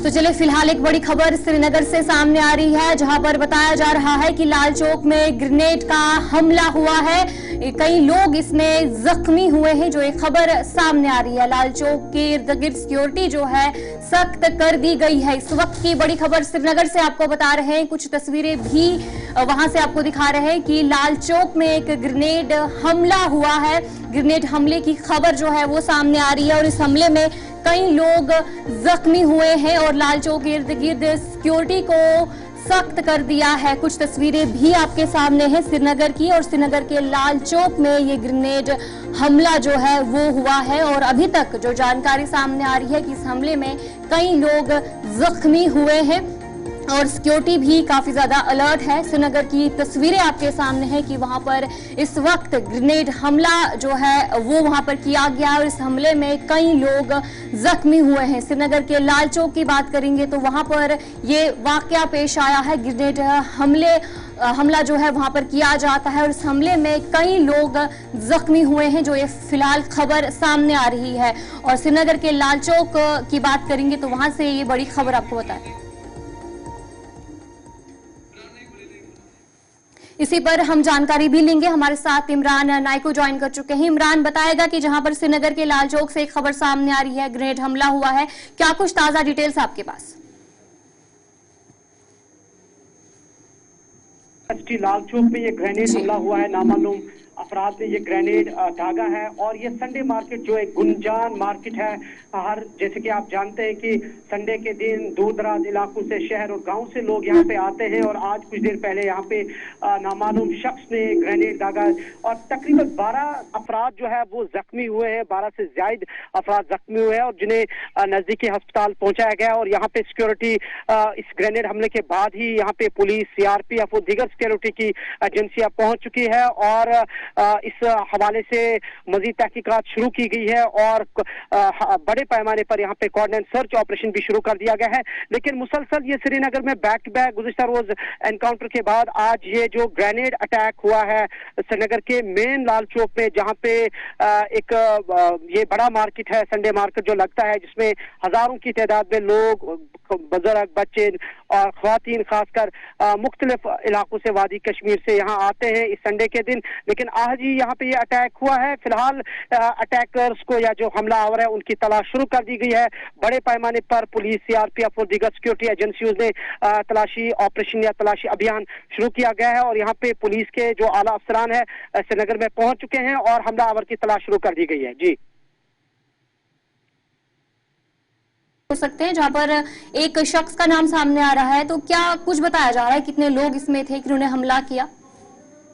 तो चले फिलहाल एक बड़ी खबर श्रीनगर से सामने आ रही है, जहां पर बताया जा रहा है कि लाल चौक में ग्रेनेड का हमला हुआ है। कई लोग इसमें जख्मी हुए हैं, जो एक खबर सामने आ रही है। लाल चौक के इर्द गिर्द सिक्योरिटी जो है सख्त कर दी गई है। इस वक्त की बड़ी खबर श्रीनगर से आपको बता रहे हैं, कुछ तस्वीरें भी वहां से आपको दिखा रहे हैं कि लाल चौक में एक ग्रेनेड हमला हुआ है। ग्रेनेड हमले की खबर जो है वो सामने आ रही है और इस हमले में कई लोग जख्मी हुए हैं और लाल चौक के इर्द गिर्द सिक्योरिटी को सख्त कर दिया है। कुछ तस्वीरें भी आपके सामने हैं श्रीनगर की, और श्रीनगर के लाल चौक में ये ग्रेनेड हमला जो है वो हुआ है और अभी तक जो जानकारी सामने आ रही है कि इस हमले में कई लोग जख्मी हुए हैं और सिक्योरिटी भी काफी ज्यादा अलर्ट है। श्रीनगर की तस्वीरें आपके सामने हैं कि वहां पर इस वक्त ग्रेनेड हमला जो है वो वहां पर किया गया और इस हमले में कई लोग जख्मी हुए हैं। श्रीनगर के लाल चौक की बात करेंगे तो वहां पर ये वाकया पेश आया है। ग्रेनेड हमला जो है वहां पर किया जाता है और इस हमले में कई लोग जख्मी हुए हैं, जो ये फिलहाल खबर सामने आ रही है। और श्रीनगर के लाल चौक की बात करेंगे तो वहां से ये बड़ी खबर आपको बताएं। इसी पर हम जानकारी भी लेंगे। हमारे साथ इमरान नाइको ज्वाइन कर चुके हैं। इमरान बताएगा कि जहां पर श्रीनगर के लाल चौक से एक खबर सामने आ रही है, ग्रेनेड हमला हुआ है, क्या कुछ ताजा डिटेल्स आपके पास? लाल चौक में ये ग्रेनेड हमला हुआ है। नामालूम अफराद ने ये ग्रेनेड दागा है और ये संडे मार्केट जो एक गुंजान मार्केट है, हर जैसे कि आप जानते हैं कि संडे के दिन दूर दराज इलाकों से, शहर और गांव से लोग यहाँ पे आते हैं और आज कुछ देर पहले यहाँ पे नामालूम शख्स ने ग्रेनेड दागा और तकरीबन 12 अफराद जो है वो जख्मी हुए हैं। 12 से ज्यादा अफराद जख्मी हुए हैं और जिन्हें नजदीकी अस्पताल पहुंचाया गया और यहाँ पे सिक्योरिटी इस ग्रेनेड हमले के बाद ही यहाँ पे पुलिस, सीआरपीएफ और दीगर सिक्योरिटी की एजेंसियां पहुंच चुकी है और इस हवाले से मजीद तहकीकात शुरू की गई है और बड़े पैमाने पर यहाँ पे कोऑर्डिनेट सर्च ऑपरेशन भी शुरू कर दिया गया है। लेकिन मुसलसल ये श्रीनगर में बैक टू बैक गुज़िश्ता रोज एनकाउंटर के बाद आज ये जो ग्रेनेड अटैक हुआ है श्रीनगर के मेन लाल चौक में, जहाँ पे एक ये बड़ा मार्केट है, संडे मार्केट जो लगता है, जिसमें हजारों की तादाद में लोग, बुजुर्ग, बच्चे और ख्वातीन खासकर मुख्तलिफ इलाकों से, वादी कश्मीर से यहाँ आते हैं इस संडे के दिन। लेकिन आज ही यहाँ पे ये अटैक हुआ है। फिलहाल अटैकर्स को या जो हमलावर है उनकी तलाश शुरू कर दी गई है। बड़े पैमाने पर पुलिस, सीआरपीएफ और दीगर सिक्योरिटी एजेंसियों ने तलाशी ऑपरेशन या तलाशी अभियान शुरू किया गया है और यहाँ पे पुलिस के जो आला अफसरान है श्रीनगर में पहुंच चुके हैं और हमलावर की तलाश शुरू कर दी गई है। जी हो सकते हैं, जहां पर एक शख्स का नाम सामने आ रहा है, तो क्या कुछ बताया जा रहा है कितने लोग इसमें थे कि उन्होंने हमला किया?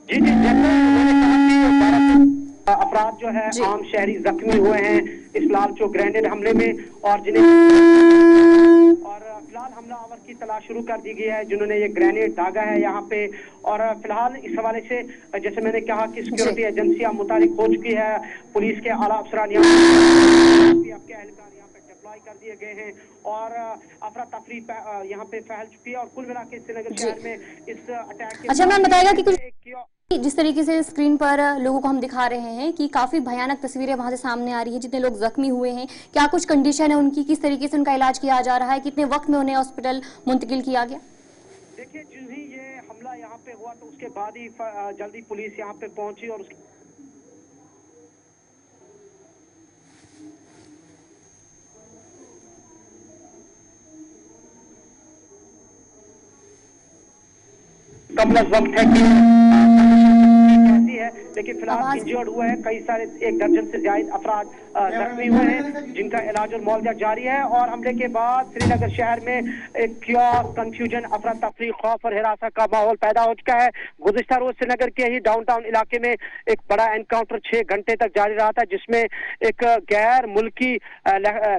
जी जी, जैसे उन्होंने कहा कि अफराद जो है आम शहरी जख्मी हुए हैं इस लाल चौक ग्रेनेड हमले में और जिन्हें फिलहाल हमलावर की तलाश शुरू कर दी गई है, जिन्होंने ये ग्रेनेड दागा है यहाँ पे। और फिलहाल इस हवाले से जैसे मैंने कहा कि सिक्योरिटी एजेंसियां मुतारिक हो चुकी है, पुलिस के आला अफसरान कर दिए गए हैं और अफरा तफरी यहाँ पे फैल चुकी है और कुल मिला के श्रीनगर शहर में इस अटैक के अच्छा, मैम बताएगा कि कुछ जिस तरीके से स्क्रीन पर लोगों को हम दिखा रहे हैं कि काफी भयानक तस्वीरें वहां से सामने आ रही है, जितने लोग जख्मी हुए हैं, क्या कुछ कंडीशन है उनकी, किस तरीके से उनका इलाज किया जा रहा है, कितने वक्त में उन्हें हॉस्पिटल मुंतकिल किया गया? देखिए, जिस ही ये हमला यहाँ पे हुआ तो उसके बाद ही जल्दी पुलिस यहाँ पे पहुंची और उसके कम वक्त है कि कैसी है, लेकिन फिलहाल इंजर्ड हुए हैं कई सारे, 1 दर्जन से ज्यादा अफराद जख्मी हुए हैं जिनका इलाज और मुआवजा जारी है। और हमले के बाद श्रीनगर शहर में एक क्योस, कंफ्यूजन, अफरा तफरी, खौफ और हिरासत का माहौल पैदा हो चुका है। गुज़िश्ता रोज श्रीनगर के ही डाउनटाउन इलाके में एक बड़ा एनकाउंटर 6 घंटे तक जारी रहा था, जिसमें एक गैर मुल्की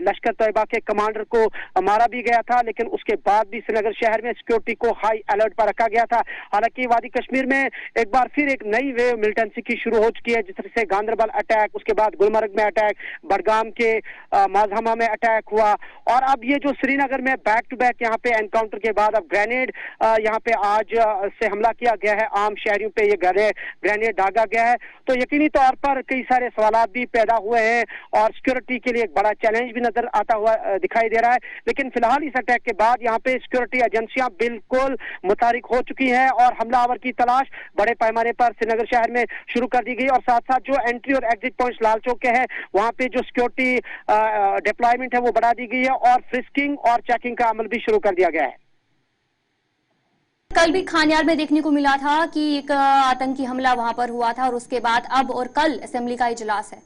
लश्कर तैयबा के कमांडर को मारा भी गया था। लेकिन उसके बाद भी श्रीनगर शहर में सिक्योरिटी को हाई अलर्ट पर रखा गया था। हालांकि वादी कश्मीर में एक बार फिर एक नई वेव मिलिटेंसी की शुरू हो चुकी है, जिस तरह से गांदरबल अटैक, उसके बाद गुलमर्ग में अटैक, बडगाम के माजहमा में अटैक हुआ, और अब ये जो श्रीनगर में बैक टू बैक यहाँ पे एनकाउंटर के बाद अब ग्रेनेड यहाँ पे आज से हमला किया गया है, आम शहरियों पे ये ग्रेनेड दागा गया है, तो यकीनी तौर पर कई सारे सवाल भी पैदा हुए हैं और सिक्योरिटी के लिए एक बड़ा चैलेंज भी नजर आता हुआ दिखाई दे रहा है। लेकिन फिलहाल इस अटैक के बाद यहाँ पे सिक्योरिटी एजेंसियां बिल्कुल मुतारिक हो चुकी हैं और हमलावर की तलाश बड़े पैमाने पर श्रीनगर शहर में शुरू कर दी गई, और साथ साथ जो एंट्री और एग्जिट पॉइंट लाल चौक के हैं वहां पे जो सिक्योरिटी डिप्लॉयमेंट है वो बढ़ा दी गई है और फ्रिस्किंग और चेकिंग का अमल भी शुरू कर दिया गया है। कल भी खानियार में देखने को मिला था कि एक आतंकी हमला वहां पर हुआ था और उसके बाद अब और कल असेंबली का इजलास है।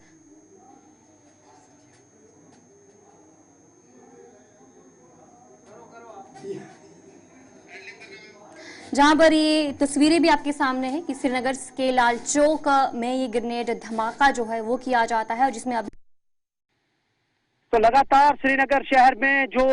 जहां पर ये तस्वीरें भी आपके सामने हैं कि श्रीनगर के लाल चौक में ये ग्रेनेड धमाका जो है वो किया जाता है, और जिसमें अभी तो लगातार श्रीनगर शहर में जो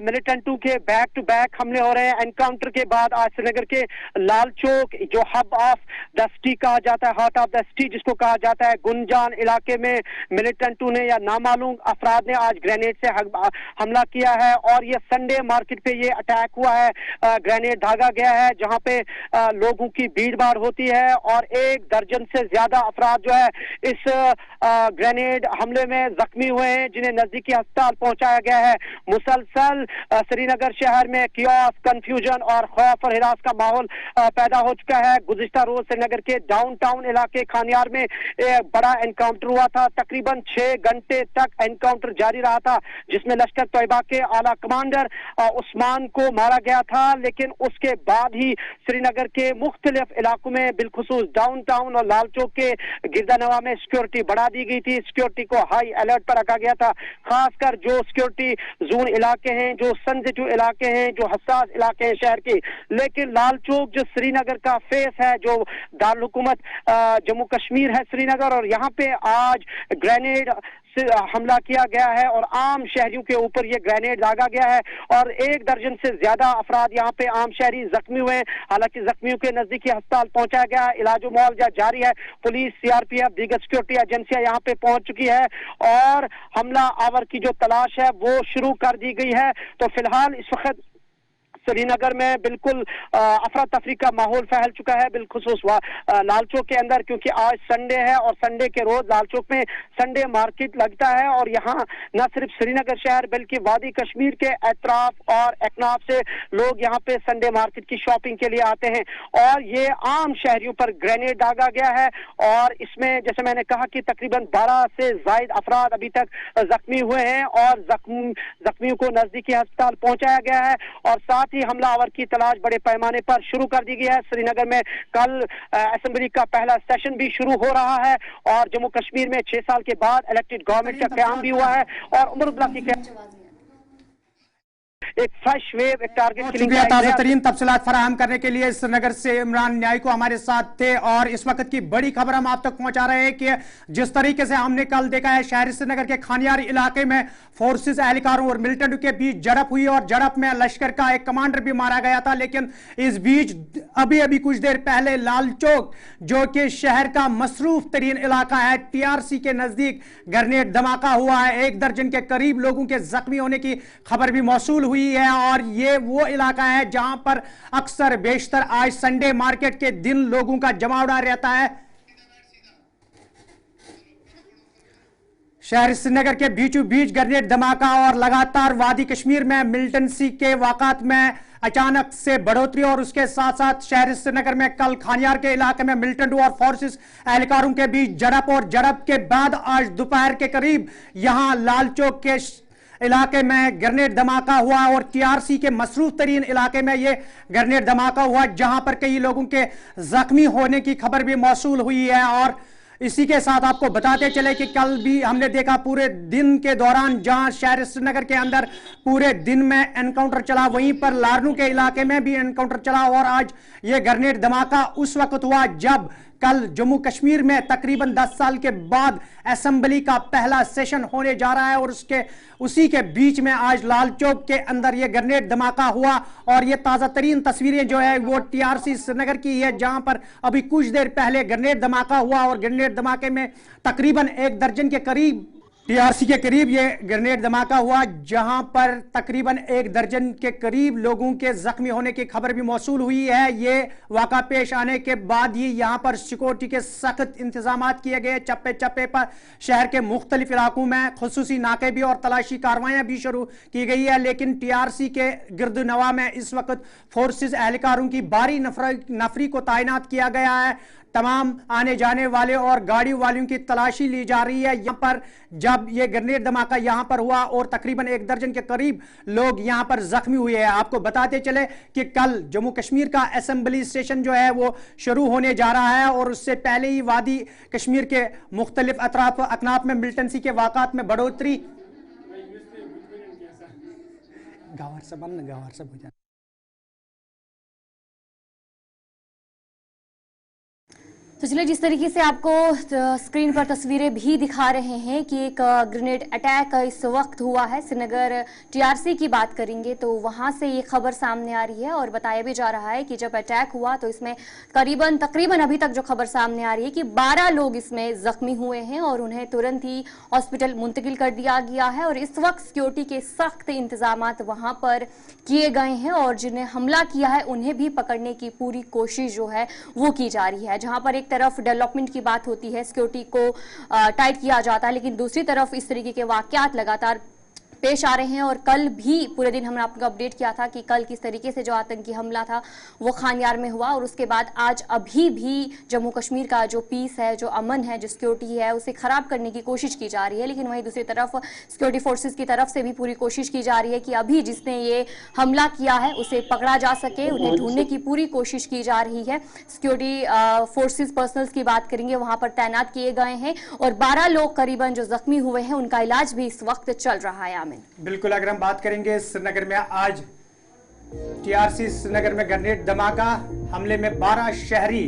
मिलिटेंटों के बैक टू बैक हमले हो रहे हैं एनकाउंटर के बाद आज श्रीनगर के लाल चौक जो हब ऑफ द सिटी कहा जाता है, हार्ट ऑफ द सिटी जिसको कहा जाता है, गुंजान इलाके में मिलिटेंटों ने या नामालूम अफराद ने आज ग्रेनेड से हमला किया है, और ये संडे मार्केट पे ये अटैक हुआ है, ग्रेनेड दागा गया है जहां पे लोगों की भीड़ भाड़ होती है, और 1 दर्जन से ज्यादा अफराद जो है इस ग्रेनेड हमले में जख्मी हुए हैं जिन्हें नजदीकी अस्पताल पहुंचाया गया है। मुसलसल श्रीनगर शहर में कियोस, कंफ्यूजन और खौफ और हिरास का माहौल पैदा हो चुका है। गुज़िश्ता रोज श्रीनगर के डाउनटाउन इलाके खानियार में एक बड़ा एनकाउंटर हुआ था, तकरीबन 6 घंटे तक एनकाउंटर जारी रहा था जिसमें लश्कर तैयबा के आला कमांडर उस्मान को मारा गया था, लेकिन उसके बाद ही श्रीनगर के मुख्तलिफ इलाकों में बिलखुसूस डाउनटाउन और लाल चौक के गिरदानवा में सिक्योरिटी बढ़ा दी गई थी। सिक्योरिटी को हाई अलर्ट पर रखा गया था, खासकर जो सिक्योरिटी जोन इलाके हैं, जो सेंसिटिव इलाके हैं, जो हसास इलाके हैं शहर के। लेकिन लाल चौक जो श्रीनगर का फेस है, जो दारुल हुकूमत जम्मू कश्मीर है श्रीनगर, और यहाँ पे आज ग्रेनेड से हमला किया गया है और आम शहरियों के ऊपर ये ग्रेनेड दागा गया है, और 1 दर्जन से ज्यादा अफराद यहाँ पे आम शहरी जख्मी हुए हैं। हालांकि जख्मियों के नजदीकी अस्पताल पहुंचाया गया, इलाज मुआवजा जारी है। पुलिस, सीआरपीएफ, दीगर सिक्योरिटी एजेंसियां यहाँ पे पहुंच चुकी है और हमला आवर की जो तलाश है वो शुरू कर दी गई है। तो फिलहाल इस वक्त श्रीनगर में बिल्कुल अफरा तफरी का माहौल फैल चुका है, बिलखुसूस लाल चौक के अंदर, क्योंकि आज संडे है और संडे के रोज लाल चौक में संडे मार्केट लगता है, और यहाँ न सिर्फ श्रीनगर शहर बल्कि वादी कश्मीर के अतराफ और एकनाफ से लोग यहाँ पे संडे मार्केट की शॉपिंग के लिए आते हैं, और ये आम शहरियों पर ग्रेनेड दागा गया है, और इसमें जैसे मैंने कहा कि तकरीबन 12 से जायद अफराद अभी तक जख्मी हुए हैं और जख्मियों को नजदीकी अस्पताल पहुंचाया गया है, और साथ ही हमलावर की तलाश बड़े पैमाने पर शुरू कर दी गई है। श्रीनगर में कल असेंबली का पहला सेशन भी शुरू हो रहा है, और जम्मू कश्मीर में 6 साल के बाद इलेक्टेड गवर्नमेंट का क़याम भी हुआ है, और उमर अब्दुल्ला की एक फ्रेश वेव, एक टारगेट किलिंग। ताज़ा तरीन तफसीलात फराहम करने के लिए श्रीनगर से इमरान न्याय को हमारे साथ थे, और इस वक्त की बड़ी खबर हम आप तक पहुंचा रहे हैं कि जिस तरीके से हमने कल देखा है शहरी श्रीनगर के खानियार इलाके में फोर्सेस एहलकारों और मिलिटेंट के बीच झड़प हुई, और झड़प में लश्कर का एक कमांडर भी मारा गया था। लेकिन इस बीच अभी कुछ देर पहले लाल चौक जो कि शहर का मसरूफ तरीन इलाका है, टीआरसी के नजदीक ग्रेनेड धमाका हुआ है। 1 दर्जन के करीब लोगों के जख्मी होने की खबर भी मौसूल हुई है, और ये वो इलाका है जहां पर अक्सर बेशतर आज संडे मार्केट के दिन लोगों का जमावड़ा रहता है। शहर श्रीनगर के बीचों बीच ग्रेनेड धमाका, और लगातार वादी कश्मीर में मिलिटेंसी के वाक़ात में अचानक से बढ़ोतरी, और उसके साथ साथ शहर श्रीनगर में कल खानियार के इलाके में मिलिटेंट और फोर्सेस एहलकारों के बीच झड़प, और झड़प के बाद आज दोपहर के करीब यहां लाल चौक के इलाके में ग्रेनेड धमाका हुआ, और टीआरसी के मसरूफ तरीन इलाके में यह ग्रेनेड धमाका हुआ जहां पर कई लोगों के जख्मी होने की खबर भी मौसूल हुई है। और इसी के साथ आपको बताते चले कि कल भी हमने देखा पूरे दिन के दौरान जहां शहर श्रीनगर के अंदर पूरे दिन में एनकाउंटर चला, वहीं पर लारनू के इलाके में भी एनकाउंटर चला, और आज यह ग्रेनेड धमाका उस वक्त हुआ जब कल जम्मू कश्मीर में तकरीबन 10 साल के बाद असेंबली का पहला सेशन होने जा रहा है, और उसी के बीच में आज लाल चौक के अंदर यह ग्रेनेड धमाका हुआ। और ये ताज़ा तरीन तस्वीरें जो है वो टीआरसी श्रीनगर की है, जहां पर अभी कुछ देर पहले ग्रेनेड धमाका हुआ, और ग्रेनेड धमाके में तकरीबन 1 दर्जन के करीब टीआरसी के करीब ये ग्रेनेड धमाका हुआ, जहां पर तकरीबन 1 दर्जन के करीब लोगों के जख्मी होने की खबर भी मौसूल हुई है। ये वाक़ा पेश आने के बाद ही यहां पर सिक्योरिटी के सख्त इंतजाम किए गए। चप्पे चप्पे पर शहर के मुख्तलिफ इलाकों में खुसूसी नाके भी और तलाशी कार्रवाइयां भी शुरू की गई है। लेकिन टीआरसी के गिरदनवा में इस वक्त फोर्सेज एहलकारों की भारी नफरी को तैनात किया गया है। तमाम आने जाने वाले और गाड़ी वालों की तलाशी ली जा रही है। यहां पर जब यह ग्रेनेड धमाका यहां पर हुआ और तकरीबन 1 दर्जन के करीब लोग यहां पर जख्मी हुए हैं। आपको बताते चले कि कल जम्मू कश्मीर का असेंबली सेशन जो है वो शुरू होने जा रहा है और उससे पहले ही वादी कश्मीर के मुख्तलिफ अकनाफ में मिलिटेंसी के वाक़ात में बढ़ोतरी गावर सब हो जाए। तो चलिए, जिस तरीके से आपको स्क्रीन पर तस्वीरें भी दिखा रहे हैं कि एक ग्रेनेड अटैक इस वक्त हुआ है श्रीनगर टीआरसी की बात करेंगे तो वहां से ये खबर सामने आ रही है और बताया भी जा रहा है कि जब अटैक हुआ तो इसमें तकरीबन अभी तक जो खबर सामने आ रही है कि 12 लोग इसमें जख्मी हुए हैं और उन्हें तुरंत ही हॉस्पिटल मुंतकिल कर दिया गया है। और इस वक्त सिक्योरिटी के सख्त इंतजाम वहां पर किए गए हैं और जिन्हें हमला किया है उन्हें भी पकड़ने की पूरी कोशिश जो है वो की जा रही है। जहां पर एक तरफ डेवलपमेंट की बात होती है, सिक्योरिटी को टाइट किया जाता है, लेकिन दूसरी तरफ इस तरीके के वाकयात लगातार पेश आ रहे हैं। और कल भी पूरे दिन हमने आपको अपडेट किया था कि कल किस तरीके से जो आतंकी हमला था वो खानियार में हुआ और उसके बाद आज अभी भी जम्मू कश्मीर का जो पीस है, जो अमन है, जो सिक्योरिटी है, उसे खराब करने की कोशिश की जा रही है। लेकिन वहीं दूसरी तरफ सिक्योरिटी फोर्सेस की तरफ से भी पूरी कोशिश की जा रही है कि अभी जिसने ये हमला किया है उसे पकड़ा जा सके, उन्हें ढूंढने की पूरी कोशिश की जा रही है। सिक्योरिटी फोर्सेस पर्सनल्स की बात करेंगे, वहां पर तैनात किए गए हैं और 12 लोग करीबन जो जख्मी हुए हैं उनका इलाज भी इस वक्त चल रहा है। बिल्कुल, अगर हम बात करेंगे श्रीनगर में आज टीआरसी श्रीनगर में ग्रेनेड धमाका हमले में 12 शहरी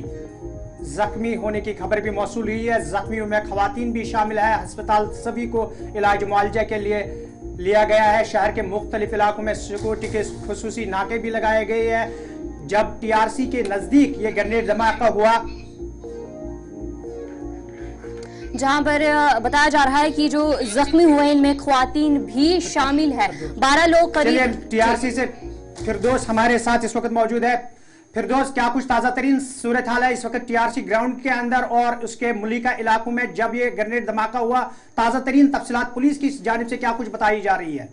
जख्मी होने की खबर भी मौसूल हुई है। जख्मियों में खवातीन भी शामिल है। अस्पताल सभी को इलाज मुआवजे के लिए लिया गया है। शहर के मुख्तलिफ इलाकों में सिक्योरिटी के खुसूसी नाके भी लगाए गए हैं। जब टीआरसी के नजदीक ये ग्रेनेड धमाका हुआ, जहां पर बताया जा रहा है कि जो जख्मी हुए इनमें ख्वातीन भी शामिल है। 12 लोग करीब। टीआरसी से फिरदौस हमारे साथ इस वक्त मौजूद है। फिरदौस, क्या कुछ ताजा तरीन सूरत हाल है इस वक्त टीआरसी ग्राउंड के अंदर और उसके मुलिका इलाकों में जब ये ग्रेनेड धमाका हुआ? ताजा तरीन तफसीलात पुलिस की जानिब से क्या कुछ बताई जा रही है?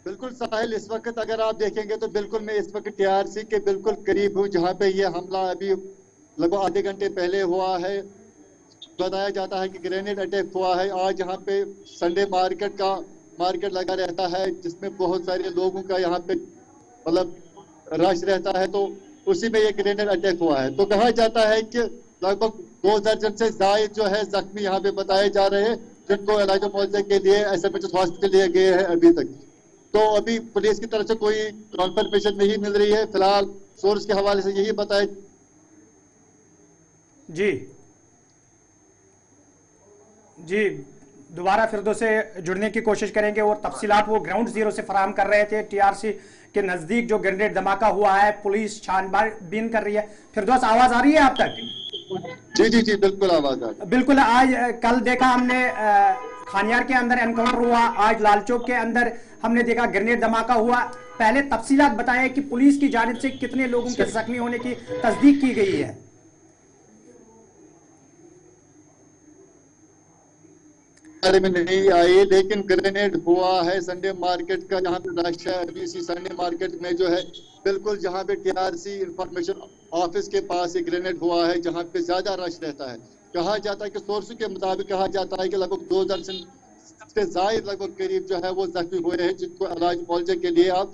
बिल्कुल साहिल, इस वक्त अगर आप देखेंगे तो बिल्कुल मैं इस वक्त टीआरसी के बिल्कुल करीब हूँ जहाँ पे ये हमला अभी लगभग आधे घंटे पहले हुआ है। बताया जाता है कि ग्रेनेड अटैक हुआ है। आज यहाँ पे संडे मार्केट लगा रहता है जिसमें बहुत सारे लोगों का यहाँ पे मतलब रश रहता है, तो उसी में ये ग्रेनेड अटैक हुआ है। तो कहा जाता है कि लगभग 2 दर्जन से ज्यादा जो है जख्मी यहाँ पे बताए जा रहे हैं, जिनको इलाज मुआवजे के लिए एसएमएच हॉस्पिटल लिए गए हैं अभी तक। तो अभी पुलिस की तरफ से कोई कॉन्फर्मेशन नहीं मिल रही है। फिलहाल सोर्स के हवाले से यही बताया जी दोबारा फिरदो से जुड़ने की कोशिश करेंगे और तफसीलात वो ग्राउंड जीरो से फराहम कर रहे थे। टीआरसी के नजदीक जो ग्रेनेड धमाका हुआ है, पुलिस छानबीन कर रही है। फिरदौस, आवाज आ रही है आप तक? जी बिल्कुल आवाज आ रही है। बिल्कुल। आज कल देखा हमने खानियार के अंदर एनकाउंटर हुआ, आज लालचौक के अंदर हमने देखा ग्रेनेड धमाका हुआ। पहले तफसीलात बताएं कि पुलिस की जानिब से कितने लोगों के जख्मी होने की तस्दीक की गई है? बारे में नहीं आई, लेकिन ग्रेनेड हुआ है संडे मार्केट का जहाँ पे रश है। अभी इसी संडे मार्केट में जो है बिल्कुल जहाँ पे टीआरसी इंफॉर्मेशन ऑफिस के पास एक ग्रेनेड हुआ है जहाँ पे ज्यादा रश रहता है। कहा जाता है कि सोर्स के मुताबिक कहा जाता है कि लगभग 2 दर्जन से ज्यादा लगभग करीब जो है वो जख्मी हुए हैं, जिनको इलाज मुआवजे के लिए आप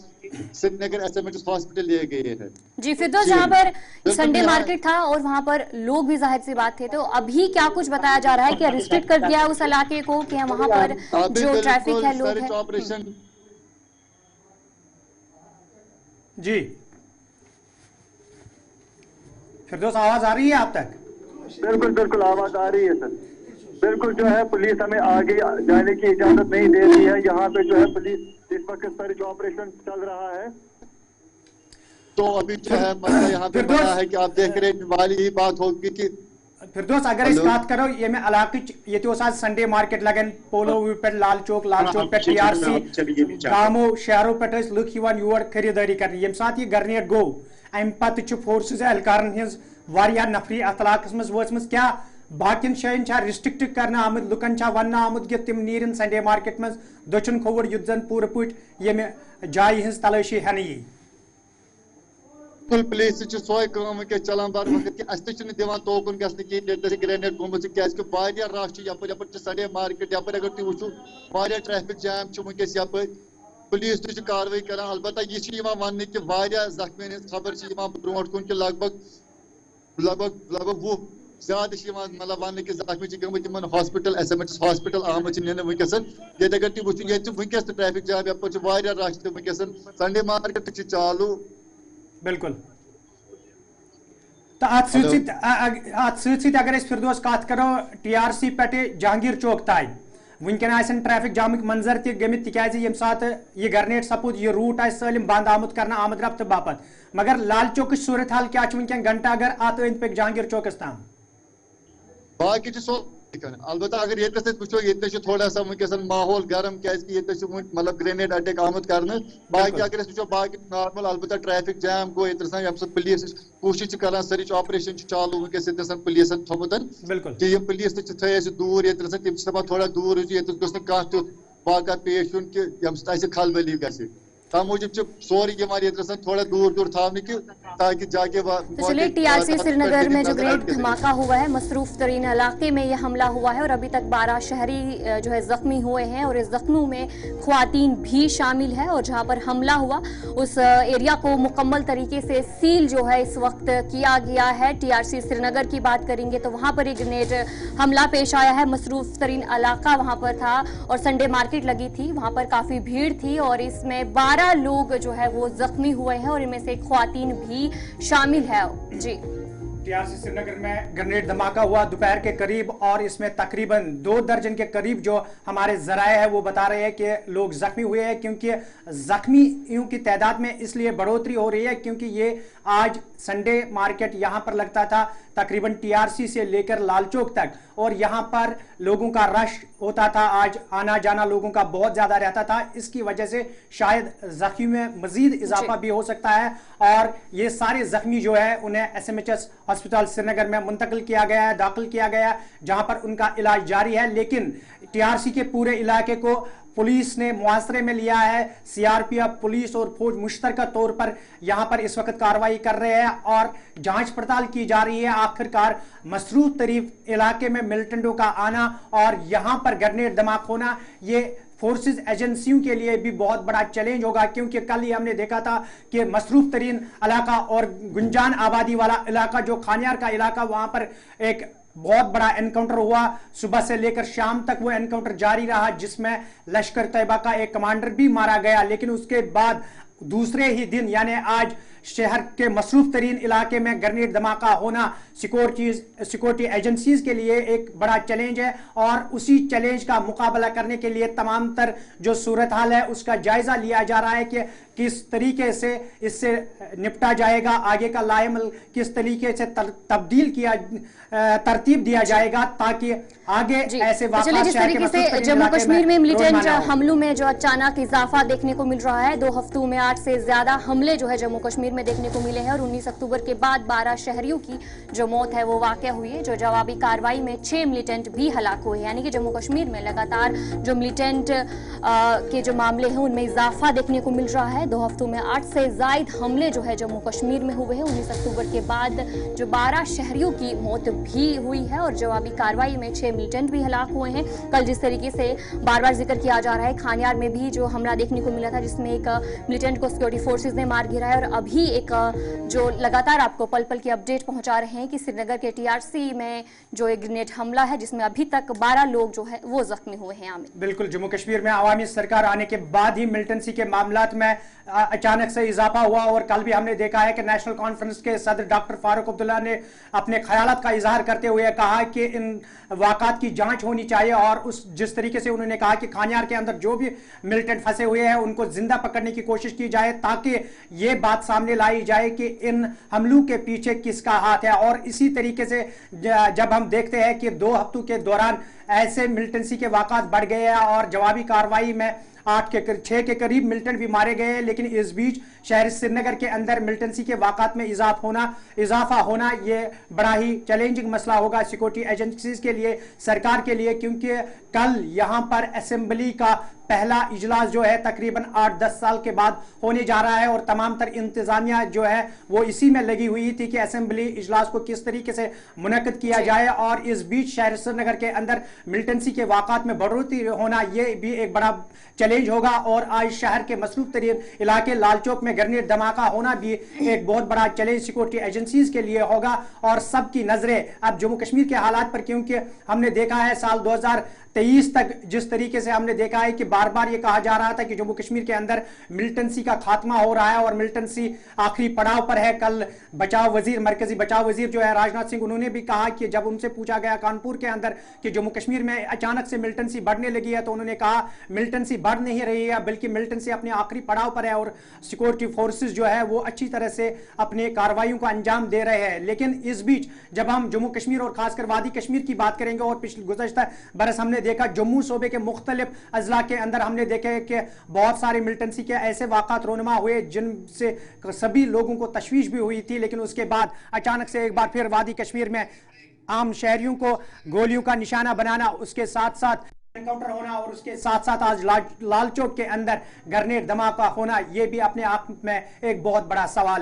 श्रीनगर एसएमएच हॉस्पिटल लिए गए हैं। जी फिरदौस, जहाँ पर संडे मार्केट था और वहाँ पर लोग भी जाहिर सी बात थे, तो अभी क्या कुछ बताया जा रहा है कि रिस्ट्रिक्ट कर दिया है उस इलाके को कि वहाँ पर जो ट्रैफिक है, लोग हैं? ऑपरेशन जी फिरदौस, आवाज आ रही है आप तक? बिल्कुल आवाज आ रही है सर। बिल्कुल जो है पुलिस हमें आगे जाने की इजाजत नहीं दे रही है। यहाँ पे जो है पुलिस इस वक्त सर्च ऑपरेशन चल रहा है। तो अभी जो है मतलब यहाँ पे बना है कि आप देख रहे वाली ही बात होगी कि फिरदौस अगर इस बात करो ये में इलाके ये तो आज संडे मार्केट लगन पोलो पे लाल चौक पे टीआरसी गामो शहरों पे लुक योर खरीदारी कर ये साथ ये ग्रेनेड गो अम पत फोर्सेस एहलकारन हज वारिया नफरी अत इलाकस मज वचम क्या बाकिन शायन रिस्ट्रिक्ट करना आमुद लुकन वन आमुद कि तिम नीरन संडे मार्केट मज दक्षिण खोवर युद्ध जन पूर पुट ये जाय हज तलाशी है नहीं बिल्कुल पुलिस सोय के चलान बार वक्त कि अस दिवान तोकुन गि कहें ग्रेनेड गोमुत क्या रश यपर संडे मार्केट यपर अगर तुम वो ट्रैफिक जैम वनकस यपर पुलिस कार्रवाई कर अलबत्ता यह वन कि जख्मी हज खबर ब्रो कुन कि लगभग वो ज्यादा मतलब वन कि जख्मी गमत हॉस्पिटल एसएमएच हॉस्पिटल आमत नीन वनकस ये अगर तुम वो वनकस ट्रैफिक जैम यपर रश तो वनकस संडे मार्केट चालू बिल्कुल तो अगर फिरदौस कत करो टीआरसी पे जहांगीर चौक ताई वनकन ट्रैफिक जाम मंजर तमित तिकाज ये सात ये ग्रेनेड सपूद ये रूट सलम बंद आमद रफ्त बापत मगर लाल चौक सूरत हाल क्या वनकन घंटा अगर अत अंद पे जहांगीर चौकस ताम बाकी अलबत्ता अगर ये वो थोड़ा सा वनकस माहौल गर्म क्या मतलब ग्रेनेड अटैक आमुद कर बाकी अगर वो बाकी नॉर्मल अलबत्ता ट्रैफिक जैम गो ये पुलिस कोशिश कर सर्च ऑपरेशन चालू वनकस पुलिस थोमुत कि ये पुलिस थे दूर ये तम थोड़ा दूर ये कह वाक़ा पेश यून कि खलबली ग तम मूजूब सोरी थोड़ा दूर दूर थाने की ताकि जाके चलिए टीआरसी श्रीनगर में जो ग्रेनेड धमाका हुआ है मसरूफ तरीन इलाके में यह हमला हुआ है और अभी तक 12 शहरी जो है जख्मी हुए हैं और इस जख्मों में ख्वातीन भी शामिल है और जहां पर हमला हुआ उस एरिया को मुकम्मल तरीके से सील जो है इस वक्त किया गया है। टीआरसी श्रीनगर की बात करेंगे तो वहां पर एक ग्रेनेड हमला पेश आया है। मसरूफ तरीन इलाका वहां पर था और संडे मार्केट लगी थी, वहां पर काफी भीड़ थी और इसमें 12 लोग जो है वो जख्मी हुए हैं और इनमें से ख्वातीन भी शामिल है। जी टीआरसी श्रीनगर में ग्रेनेड धमाका हुआ दोपहर के करीब और इसमें तकरीबन 2 दर्जन के करीब जो हमारे जराए हैं वो बता रहे हैं कि लोग जख्मी हुए हैं, क्योंकि जख्मियों की तादाद में इसलिए बढ़ोतरी हो रही है क्योंकि ये आज संडे मार्केट यहाँ पर लगता था तकरीबन टीआरसी से लेकर लाल चौक तक और यहाँ पर लोगों का रश होता था, आज आना जाना लोगों का बहुत ज्यादा रहता था। इसकी वजह से शायद जख्मी में मजीद इजाफा भी हो सकता है और ये सारे जख्मी जो है उन्हें एसएमएचएस हॉस्पिटल श्रीनगर में मुंतकिल किया गया है, दाखिल किया गया है, जहां पर उनका इलाज जारी है। लेकिन टीआरसी के पूरे इलाके को पुलिस ने मुआसरे में लिया है। सीआरपीएफ पुलिस और फौज मुश्तरका तौर पर यहां पर इस वक्त कार्रवाई कर रहे हैं और जांच पड़ताल की जा रही है। आखिरकार मसरूफ तरीफ इलाके में मिलिटेंटों का आना और यहां पर ग्रेनेड धमाका होना ये फोर्सेस एजेंसियों के लिए भी बहुत बड़ा चैलेंज होगा, क्योंकि कल ही हमने देखा था कि मसरूफ तरीन इलाका और गुंजान आबादी वाला इलाका जो खानियार का इलाका वहां पर एक बहुत बड़ा एनकाउंटर हुआ। सुबह से लेकर शाम तक वो एनकाउंटर जारी रहा जिसमें लश्कर तैयबा का एक कमांडर भी मारा गया। लेकिन उसके बाद दूसरे ही दिन यानी आज शहर के मसरूफ तरीन इलाके में ग्रेनेड धमाका होना सिक्योरिटी एजेंसीज के लिए एक बड़ा चैलेंज है और उसी चैलेंज का मुकाबला करने के लिए तमाम तर जो सूरत हाल है उसका जायजा लिया जा रहा है कि किस तरीके से इससे निपटा जाएगा, आगे का लाएमल किस तरीके से तब्दील किया तरतीब दिया जाएगा ताकि आगे ऐसे जिस तरीके से जम्मू कश्मीर में मिलिटेंट हमलों में जो अचानक इजाफा देखने को मिल रहा है, 2 हफ्तों में 8 से ज्यादा हमले जो है जम्मू कश्मीर में देखने को मिले हैं और 19 अक्टूबर के बाद 12 शहरियों की जो मौत है वो वाक़या हुई है। जो जवाबी कार्रवाई में 6 मिलिटेंट भी हलाक हुए, यानी कि जम्मू कश्मीर में लगातार जो मिलिटेंट के जो मामले हैं उनमें इजाफा देखने को मिल रहा है। 2 हफ्तों में 8 से ज्यादा हमले जो है जम्मू कश्मीर में हुए हैं। 19 अक्टूबर के बाद जो 12 शहरियों की मौत भी हुई है और जवाबी कार्रवाई में 6 मिलिटेंट भी हलाक हुए हैं। कल जिस तरीके से बार बार जिक्र किया जा रहा है खानियार में भी जो हमला देखने को मिला था जिसमें एक मिलिटेंट को सिक्योरिटी फोर्सेज ने मार गिराया और अभी एक जो लगातार आपको पल पल की अपडेट पहुंचा रहे हैं कि श्रीनगर के टीआरसी में जो एक ग्रेनेड हमला है जिसमें अभी तक 12 लोग जो है वो जख्मी हुए हैं। बिल्कुल, जम्मू कश्मीर में अवामी सरकार आने के बाद ही मिलिटेंसी के मामलात में अचानक से इजाफा हुआ और कल भी हमने देखा है कि नेशनल कॉन्फ्रेंस के सदर डॉक्टर फारूक अब्दुल्ला ने अपने ख्यालात का इजहार करते हुए कहा कि इन वाक़ात वाक़ात की जांच होनी चाहिए और उस जिस तरीके से उन्होंने कहा कि खानियार के अंदर जो भी मिलिटेंट फंसे हुए हैं उनको जिंदा पकड़ने की कोशिश की जाए ताकि ये बात सामने लाई जाए कि इन हमलों के पीछे किसका हाथ है। और इसी तरीके से जब हम देखते हैं कि 2 हफ्तों के दौरान ऐसे मिलिटेंसी के वाक़ात बढ़ गए हैं और जवाबी कार्रवाई में 6 के करीब मिलिटेंट भी मारे गए हैं, लेकिन इस बीच शहर श्रीनगर के अंदर मिलिटेंसी के वाक़ात में इजाफा होना ये बड़ा ही चैलेंजिंग मसला होगा सिक्योरिटी एजेंसीज के लिए, सरकार के लिए, क्योंकि कल यहां पर असेंबली का पहला इजलास जो है तकरीबन 8-10 साल के बाद होने जा रहा है और तमाम तर इंतजामिया जो है वो इसी में लगी हुई थी कि असेंबली इजलास को किस तरीके से मुनक्किद किया जाए। और इस बीच शहर श्रीनगर के अंदर मिलिटेंसी के वाक़ात में बढ़ोतरी होना ये भी एक बड़ा चैलेंज होगा। और आज शहर के मसरूफ तरीन इलाके लाल चौक में ग्रेनेड धमाका होना भी एक बहुत बड़ा चैलेंज सिक्योरिटी एजेंसीज के लिए होगा। और सबकी नजरें अब जम्मू कश्मीर के हालात पर, क्योंकि हमने देखा है साल 2023 तक जिस तरीके से हमने देखा है कि बार बार ये कहा जा रहा था कि जम्मू कश्मीर के अंदर मिलिटेंसी का खात्मा हो रहा है और मिलिटेंसी आखिरी पड़ाव पर है। कल मरकजी बचाव वजीर जो है राजनाथ सिंह, उन्होंने भी कहा कि जब उनसे पूछा गया कानपुर के अंदर कि जम्मू कश्मीर में अचानक से मिलिटेंसी बढ़ने लगी है, तो उन्होंने कहा मिलिटेंसी बढ़ नहीं रही है बल्कि मिलिटेंसी अपने आखिरी पड़ाव पर है और सिक्योरिटी फोर्सेस जो है वो अच्छी तरह से अपने कार्रवाइयों को अंजाम दे रहे हैं। लेकिन इस बीच जब हम जम्मू कश्मीर और खासकर वादी कश्मीर की बात करेंगे और पिछले गुज़श्ता बरस हमने देखा जम्मू सूबे के मुख्तलिफ अजला के अंदर हमने देखे कि बहुत सारे मिलिटेंसी के ऐसे वाक़ात रोनुमा हुए जिनसे सभी लोगों को तशवीश भी हुई थी, लेकिन उसके बाद अचानक से एक बार फिर वादी कश्मीर में आम शहरियों को गोलियों का निशाना बनाना, उसके साथ साथ एनकाउंटर होना और उसके साथ साथ आज लाल चौक के अंदर ग्रेनेड धमाका होना, यह भी अपने आप में एक बहुत बड़ा सवाल है।